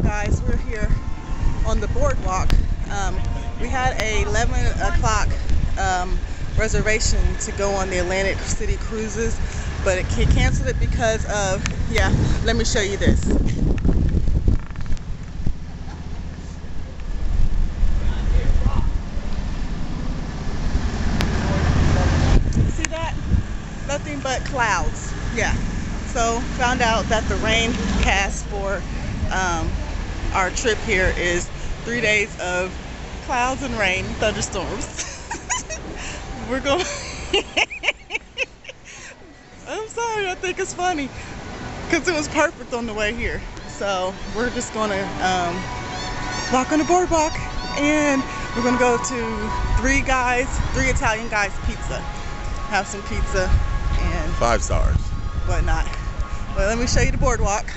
guys, we're here on the boardwalk. We had a 11 o'clock reservation to go on the Atlantic City cruises, but it canceled it because of, yeah, let me show you this. See that? Nothing but clouds. Yeah. So found out that the rain cast for our trip here is 3 days of clouds and rain, thunderstorms. We're going. I'm sorry, I think it's funny because it was perfect on the way here. So we're just gonna walk on the boardwalk, and we're gonna go to three Italian guys pizza, have some pizza and 5 stars whatnot. Well, let me show you the boardwalk.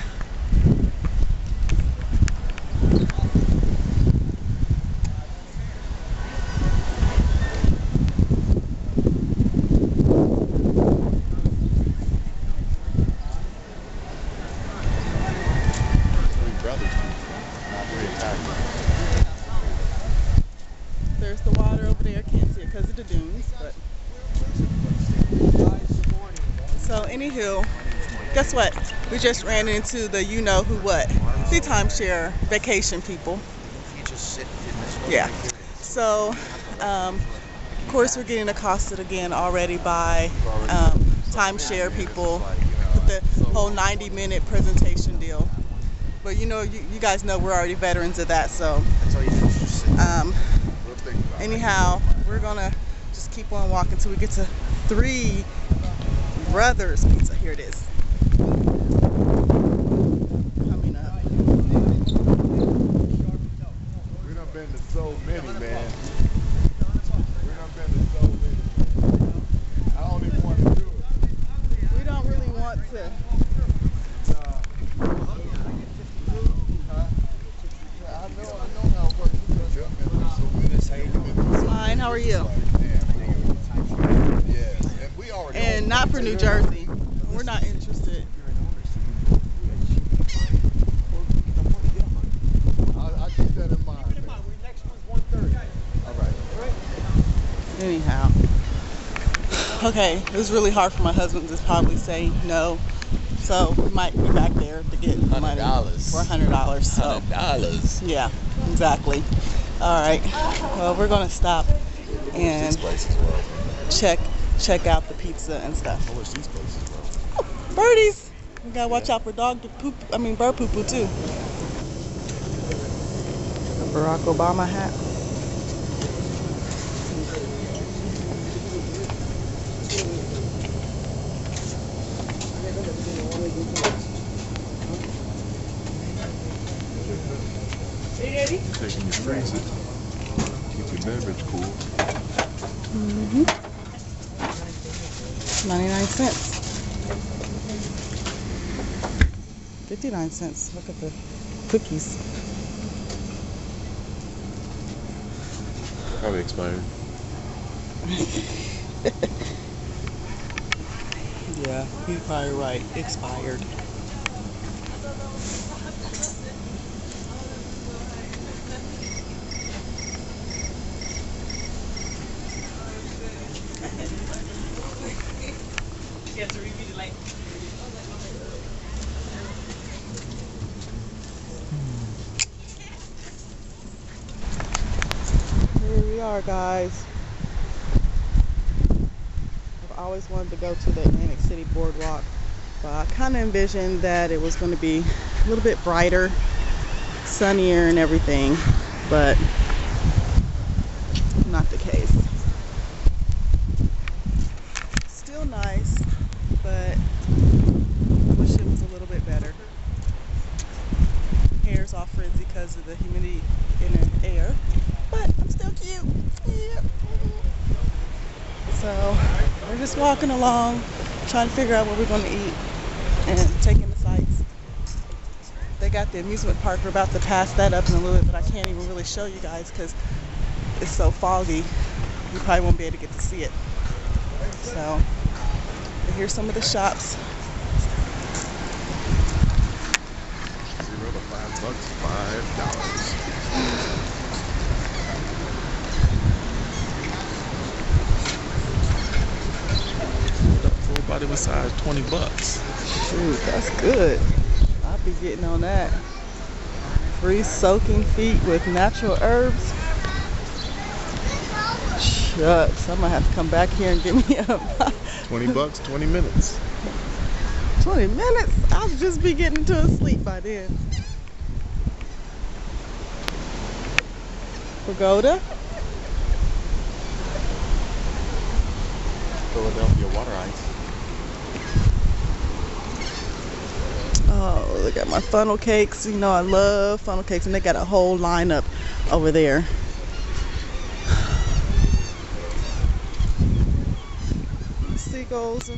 There's the water over there. Can't see it because of the dunes, but so anywho, guess what? We just ran into the you-know-who-what, the timeshare vacation people. Yeah. So, of course, we're getting accosted again already by timeshare people with the whole 90-minute presentation deal. But you know, you guys know we're already veterans of that, so anyhow, we're gonna just keep on walking until we get to Three Brothers Pizza. Here it is. Coming up. We done been to so many, man. We done been to so many. I don't even want to do it. We don't really want to. Fine, how are you? And not for New Jersey. We're not interested. I'll keep that in mind. Next one's 1:30. All right. Anyhow. Okay, it was really hard for my husband to probably say no. So we might be back there to get money for $100. So $100. yeah, exactly. All right. Well, we're gonna stop and These places well. check out the pizza and stuff. I wish these places well. Oh, birdies! We gotta watch out for bird poo poo too. A Barack Obama hat. Taking your freezer. Keep your beverage cool. 99 cents. 59 cents. Look at the cookies. Probably expired. Yeah, you're probably right. Expired. You have to repeat it like. Here we are, guys. I've always wanted to go to the Atlantic City boardwalk, but I kind of envisioned that it was going to be a little bit brighter, sunnier and everything, but not the case. Still nice, but I wish it was a little bit better. Hair's all frizzy because of the humidity in the air, but I'm still cute. Yeah. So we're just walking along, trying to figure out what we're going to eat and taking the sights. They got the amusement park. We're about to pass that up in a little bit, but I can't even really show you guys because it's so foggy. You probably won't be able to get to see it. So here's some of the shops. $5, $5. Full body massage, $20. Shoot, that's good. I'll be getting on that. Free soaking feet with natural herbs. Shucks, I'm gonna have to come back here and get me a $20, 20 minutes. 20 minutes? I'll just be getting to a sleep by then. Pagoda. Philadelphia water ice. Oh, look at my funnel cakes. You know I love funnel cakes, and they got a whole lineup over there. Seagulls.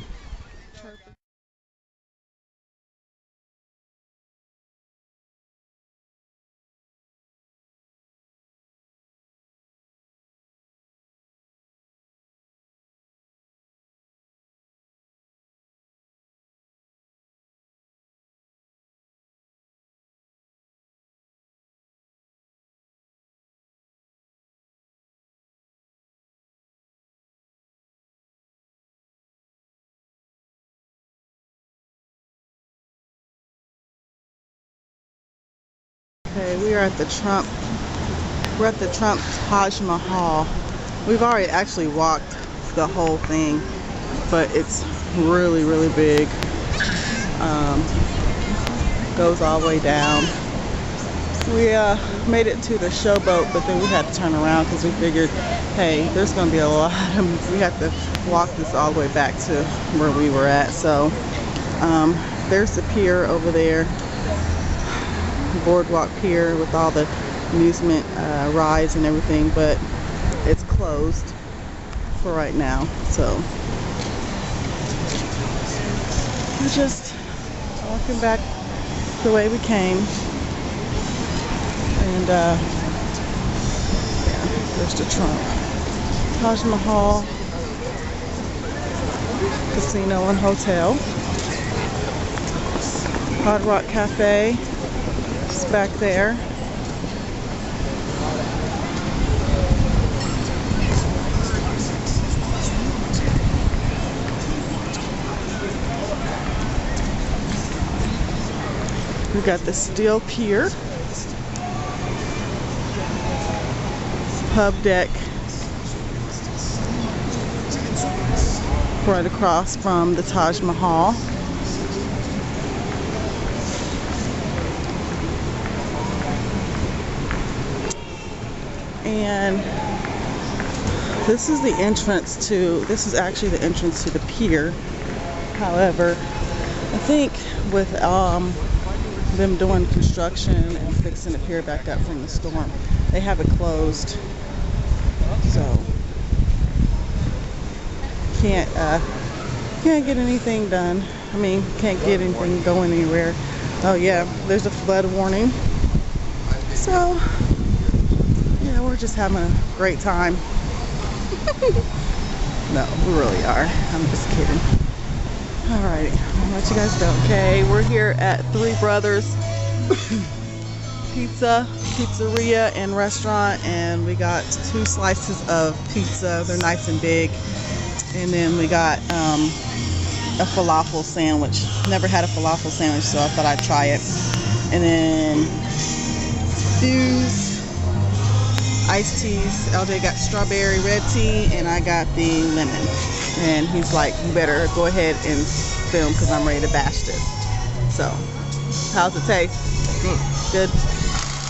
Okay, we are at the Trump. We're at the Trump Taj Mahal. We've already actually walked the whole thing, but it's really, really big. Goes all the way down. We made it to the showboat, but then we had to turn around because we figured, hey, there's going to be a lot of, we have to walk this all the way back to where we were at. So there's the pier over there, boardwalk pier with all the amusement rides and everything, but it's closed for right now. So we're just walking back the way we came. And yeah, there's the Trump Taj Mahal Casino and Hotel. Hard Rock Cafe is back there. We got the steel pier, pub deck right across from the Taj Mahal. And this is the entrance to, this is actually the entrance to the pier. However, I think with them doing construction and fixing the pier back up from the storm, they have it closed. So can't get anything done. I mean, can't get anything going anywhere. Oh yeah, there's a flood warning. So yeah, we're just having a great time. No, we really are. I'm just kidding. Alrighty, I'll let you guys go. Okay, we're here at Three Brothers Pizzeria and Restaurant, and we got 2 slices of pizza. They're nice and big. And then we got a falafel sandwich. Never had a falafel sandwich, so I thought I'd try it. And then Fuse, iced teas. LJ got strawberry red tea, and I got the lemon. And he's like, you better go ahead and film because I'm ready to bash this. So, how's it taste? Good. Good?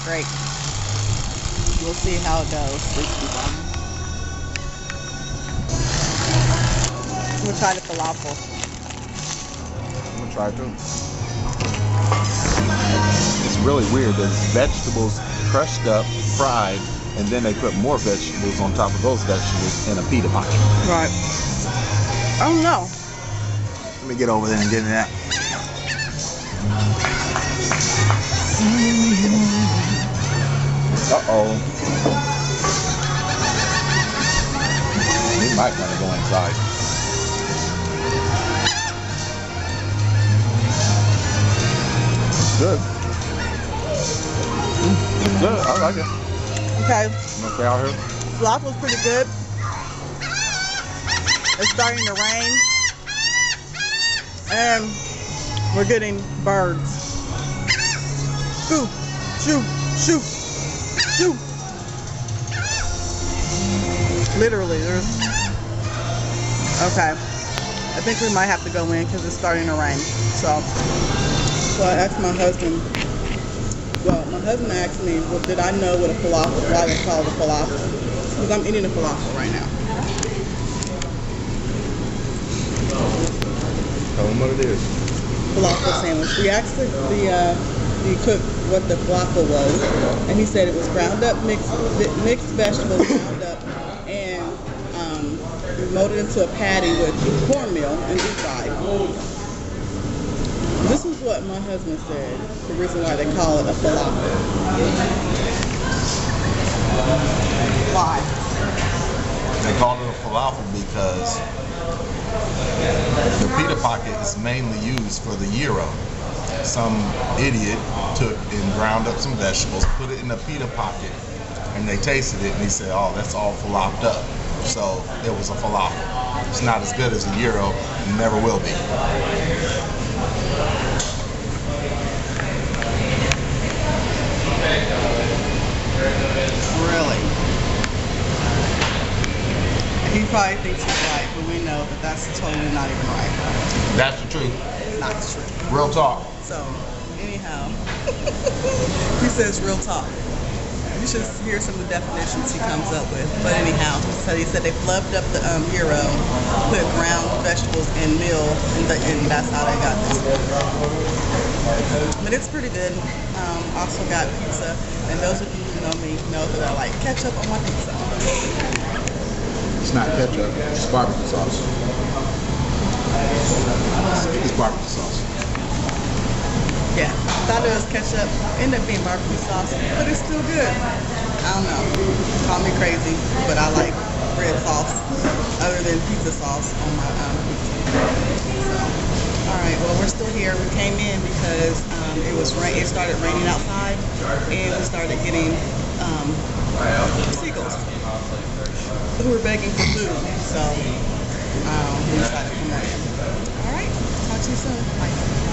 Great. We'll see how it goes. We'll try the falafel. I'm gonna try it too. It's really weird. There's vegetables crushed up, fried, and then they put more vegetables on top of those vegetables in a pita pot. Right. I don't know. Let me get over there and get that. Uh-oh. He might want to go inside. Good. good. I like it. Okay. You want to stay out here? Falafel was pretty good. It's starting to rain. And we're getting birds. Shoo, shoo, shoo, shoo. Literally, there's... Okay. I think we might have to go in because it's starting to rain. So I asked my husband. Well, my husband asked me, well, did I know what a falafel, why they call it a falafel? Because I'm eating a falafel right now. Tell them what it is. Falafel sandwich. We asked the cook what the falafel was, and he said it was ground up mixed vegetables, ground up, and we molded into a patty with cornmeal and deep fried. This is what my husband said, the reason why they call it a falafel. Why? They call it a falafel because the pita pocket is mainly used for the gyro. Some idiot took and ground up some vegetables, put it in a pita pocket, and they tasted it and they said, oh, that's all falafed up. So it was a falafel. It's not as good as a gyro and never will be. Really? He probably thinks he's right, but we know that that's totally not even right. That's the truth. Not true. Real talk. So, anyhow, he says real talk. You should hear some of the definitions he comes up with. But anyhow, so he said they flubbed up the gyro, put ground vegetables and meal, and that's how they got this. But it's pretty good. Also got pizza, and those of you who know me know that I like ketchup on my pizza. It's not ketchup. It's barbecue sauce. It's barbecue sauce. Yeah, I thought it was ketchup. Ended up being barbecue sauce, but it's still good. I don't know. Call me crazy, but I like red sauce other than pizza sauce on my pizza. So, all right. Well, we're still here. We came in because it started raining outside, and we started getting seagulls who were begging for food. So we decided to come on in. All right. Talk to you soon. Bye.